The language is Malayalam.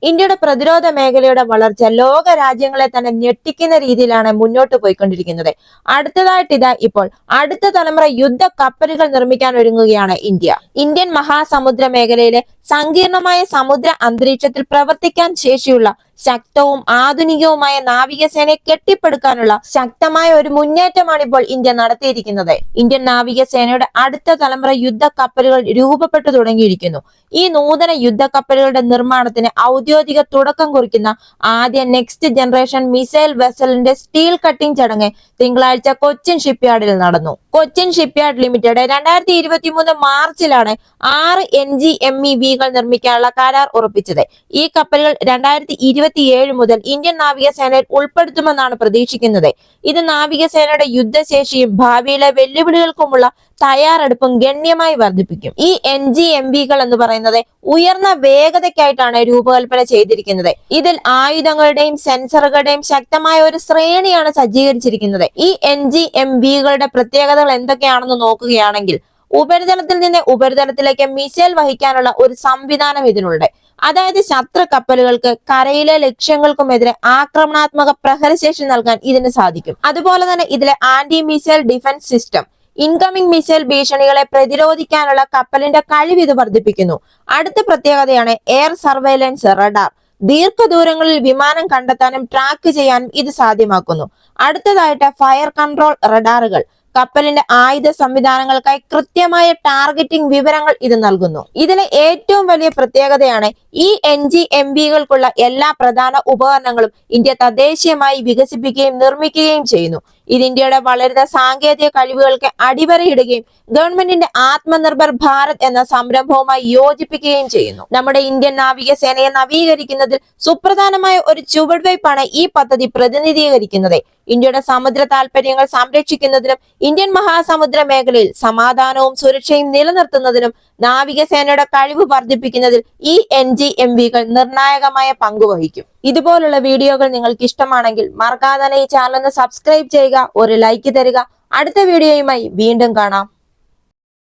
ഇന്ത്യയുടെ പ്രതിരോധ മേഖലയുടെ വളർച്ച ലോക രാജ്യങ്ങളെ തന്നെ ഞെട്ടിക്കുന്ന രീതിയിലാണ് മുന്നോട്ട് പോയിക്കൊണ്ടിരിക്കുന്നത്. അടുത്തതായിട്ട് ഇപ്പോൾ അടുത്ത തലമുറ യുദ്ധ കപ്പലുകൾ നിർമ്മിക്കാൻ ഒരുങ്ങുകയാണ് ഇന്ത്യ. ഇന്ത്യൻ മഹാസമുദ്ര മേഖലയിലെ സങ്കീർണമായ സമുദ്ര അന്തരീക്ഷത്തിൽ പ്രവർത്തിക്കാൻ ശേഷിയുള്ള ശക്തവും ആധുനികവുമായ നാവികസേനയെ കെട്ടിപ്പടുക്കാനുള്ള ശക്തമായ ഒരു മുന്നേറ്റമാണ് ഇപ്പോൾ ഇന്ത്യ നടത്തിയിരിക്കുന്നത്. ഇന്ത്യൻ നാവികസേനയുടെ അടുത്ത തലമുറ യുദ്ധ കപ്പലുകൾ രൂപപ്പെട്ടു തുടങ്ങിയിരിക്കുന്നു. ഈ നൂതന യുദ്ധ കപ്പലുകളുടെ നിർമ്മാണത്തിന് ഔദ്യോഗിക തുടക്കം കുറിക്കുന്ന ആദ്യ നെക്സ്റ്റ് ജനറേഷൻ മിസൈൽ വെസലിന്റെ സ്റ്റീൽ കട്ടിംഗ് ചടങ്ങ് തിങ്കളാഴ്ച കൊച്ചിൻ ഷിപ്പ്യാർഡിൽ നടന്നു. കൊച്ചിൻ ഷിപ്പ്യാർഡ് ലിമിറ്റഡ് 2023 മാർച്ചിലാണ് 6 NGMEV-കൾ നിർമ്മിക്കാനുള്ള കരാർ ഉറപ്പിച്ചത്. ഈ കപ്പലുകൾ 2027 മുതൽ ഇന്ത്യൻ നാവികസേനയിൽ ഉൾപ്പെടുത്തുമെന്നാണ് പ്രതീക്ഷിക്കുന്നത്. ഇത് നാവികസേനയുടെ യുദ്ധശേഷിയും ഭാവിയിലെ വെല്ലുവിളികൾക്കുമുള്ള തയ്യാറെടുപ്പും ഗണ്യമായി വർദ്ധിപ്പിക്കും. ഈ NGMV-കൾ എന്ന് പറയുന്നത് ഉയർന്ന വേഗതയ്ക്കായിട്ടാണ് രൂപകൽപ്പന ചെയ്തിരിക്കുന്നത്. ഇതിൽ ആയുധങ്ങളുടെയും സെൻസറുകളുടെയും ശക്തമായ ഒരു ശ്രേണിയാണ് സജ്ജീകരിച്ചിരിക്കുന്നത്. ഈ NGMV-കളുടെ പ്രത്യേകതകൾ എന്തൊക്കെയാണെന്ന് നോക്കുകയാണെങ്കിൽ, ഉപരിതലത്തിൽ നിന്ന് ഉപരിതലത്തിലേക്ക് മിസൈൽ വഹിക്കാനുള്ള ഒരു സംവിധാനം ഇതിനുണ്ട്. അതായത് ശത്രു കപ്പലുകൾക്ക് കരയിലെ ലക്ഷ്യങ്ങൾക്കുമെതിരെ ആക്രമണാത്മക പ്രഹരശേഷി നൽകാൻ ഇതിന് സാധിക്കും. അതുപോലെ തന്നെ ഇതിലെ anti missile defence system incoming missile ഭീഷണികളെ പ്രതിരോധിക്കാനുള്ള കപ്പലിന്റെ കഴിവ് ഇത് വർദ്ധിപ്പിക്കുന്നു. അടുത്ത പ്രത്യേകതയാണ് എയർ സർവൈലൻസ് റഡാർ. ദീർഘദൂരങ്ങളിൽ വിമാനം കണ്ടെത്താനും ട്രാക്ക് ചെയ്യാനും ഇത് സാധ്യമാക്കുന്നു. അടുത്തതായിട്ട് ഫയർ കൺട്രോൾ റഡാറുകൾ. കപ്പലിന്റെ ആയുധ സംവിധാനങ്ങൾക്കായി കൃത്യമായ ടാർഗറ്റിംഗ് വിവരങ്ങൾ ഇത് നൽകുന്നു. ഇതിലെ ഏറ്റവും വലിയ പ്രത്യേകതയാണ് ഈ NGMV-കൾക്കുള്ള എല്ലാ പ്രധാന ഉപകരണങ്ങളും ഇന്ത്യ തദ്ദേശീയമായി വികസിപ്പിക്കുകയും നിർമ്മിക്കുകയും ചെയ്യുന്നു. ഇത് ഇന്ത്യയുടെ വളരുന്ന സാങ്കേതിക കഴിവുകൾക്ക് അടിവരയിടുകയും ഗവൺമെന്റിന്റെ ആത്മനിർഭർ ഭാരത് എന്ന സംരംഭവുമായി യോജിപ്പിക്കുകയും ചെയ്യുന്നു. നമ്മുടെ ഇന്ത്യൻ നാവികസേനയെ നവീകരിക്കുന്നതിൽ സുപ്രധാനമായ ഒരു ചുവടുവയ്പാണ് ഈ പദ്ധതി പ്രതിനിധീകരിക്കുന്നത്. ഇന്ത്യയുടെ സമുദ്ര താൽപര്യങ്ങൾ സംരക്ഷിക്കുന്നതിനും ഇന്ത്യൻ മഹാസമുദ്ര മേഖലയിൽ സമാധാനവും സുരക്ഷയും നിലനിർത്തുന്നതിനും നാവികസേനയുടെ കഴിവ് വർദ്ധിപ്പിക്കുന്നതിൽ ഈ NGMV-കൾ നിർണായകമായ പങ്കുവഹിക്കും. ഇതുപോലുള്ള വീഡിയോകൾ നിങ്ങൾക്ക് ഇഷ്ടമാണെങ്കിൽ മറക്കാതെ ഈ ചാനൽ ഒന്ന് സബ്സ്ക്രൈബ് ചെയ്യുക, ഒരു ലൈക്ക് തരിക. അടുത്ത വീഡിയോയുമായി വീണ്ടും കാണാം.